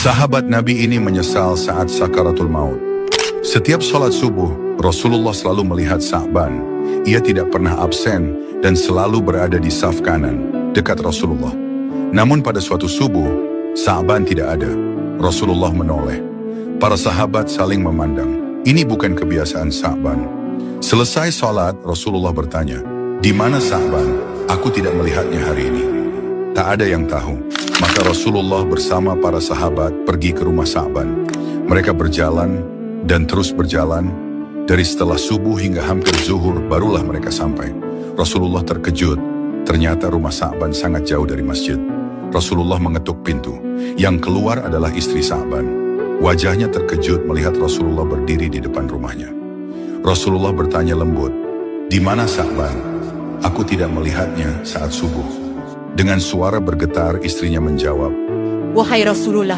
Sahabat Nabi ini menyesal saat sakaratul maut. Setiap sholat subuh, Rasulullah selalu melihat Sa'ban. Ia tidak pernah absen dan selalu berada di saf kanan, dekat Rasulullah. Namun pada suatu subuh, Sa'ban tidak ada. Rasulullah menoleh. Para sahabat saling memandang. Ini bukan kebiasaan Sa'ban. Selesai sholat, Rasulullah bertanya, "Di mana Sa'ban? Aku tidak melihatnya hari ini." Tak ada yang tahu. Maka Rasulullah bersama para sahabat pergi ke rumah Sa'ban. Mereka berjalan dan terus berjalan. Dari setelah subuh hingga hampir zuhur barulah mereka sampai. Rasulullah terkejut. Ternyata rumah Sa'ban sangat jauh dari masjid. Rasulullah mengetuk pintu. Yang keluar adalah istri Sa'ban. Wajahnya terkejut melihat Rasulullah berdiri di depan rumahnya. Rasulullah bertanya lembut, "Di mana Sa'ban? Aku tidak melihatnya saat subuh." Dengan suara bergetar istrinya menjawab, "Wahai Rasulullah,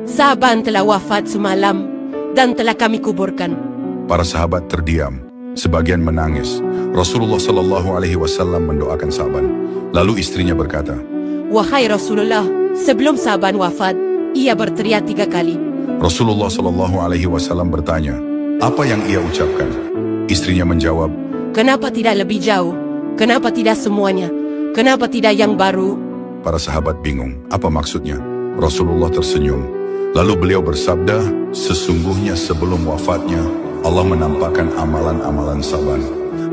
Sa'ban telah wafat semalam dan telah kami kuburkan." Para sahabat terdiam, sebagian menangis. Rasulullah Shallallahu Alaihi Wasallam mendoakan Sa'ban. Lalu istrinya berkata, "Wahai Rasulullah, sebelum Sa'ban wafat, ia berteriak 3 kali." Rasulullah Shallallahu Alaihi Wasallam bertanya, "Apa yang ia ucapkan?" Istrinya menjawab, "Kenapa tidak lebih jauh? Kenapa tidak semuanya? Kenapa tidak yang baru?" Para sahabat bingung, apa maksudnya? Rasulullah tersenyum. Lalu beliau bersabda, "Sesungguhnya sebelum wafatnya, Allah menampakkan amalan-amalan Sa'ban.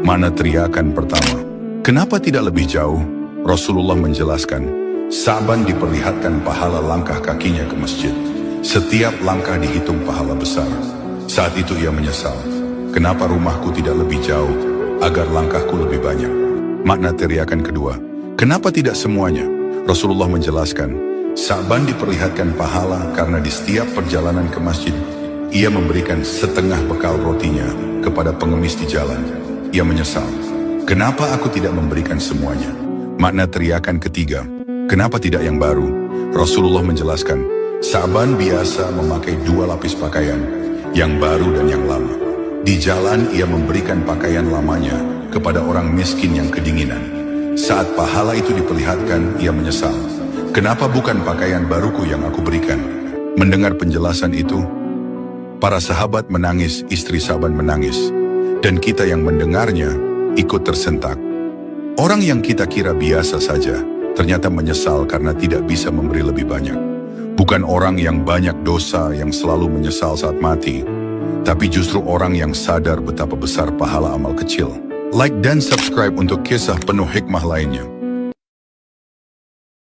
Mana teriakan pertama? Kenapa tidak lebih jauh?" Rasulullah menjelaskan, Sa'ban diperlihatkan pahala langkah kakinya ke masjid. Setiap langkah dihitung pahala besar. Saat itu ia menyesal. Kenapa rumahku tidak lebih jauh, agar langkahku lebih banyak? Makna teriakan kedua, kenapa tidak semuanya? Rasulullah menjelaskan, Sa'ban diperlihatkan pahala karena di setiap perjalanan ke masjid, ia memberikan setengah bekal rotinya kepada pengemis di jalan. Ia menyesal, kenapa aku tidak memberikan semuanya? Makna teriakan ketiga, kenapa tidak yang baru? Rasulullah menjelaskan, Sa'ban biasa memakai 2 lapis pakaian, yang baru dan yang lama. Di jalan ia memberikan pakaian lamanya kepada orang miskin yang kedinginan. Saat pahala itu diperlihatkan, ia menyesal. Kenapa bukan pakaian baruku yang aku berikan? Mendengar penjelasan itu, para sahabat menangis, istri Sa'ban menangis. Dan kita yang mendengarnya ikut tersentak. Orang yang kita kira biasa saja, ternyata menyesal karena tidak bisa memberi lebih banyak. Bukan orang yang banyak dosa yang selalu menyesal saat mati, tapi justru orang yang sadar betapa besar pahala amal kecil. Like dan subscribe untuk kisah penuh hikmah lainnya.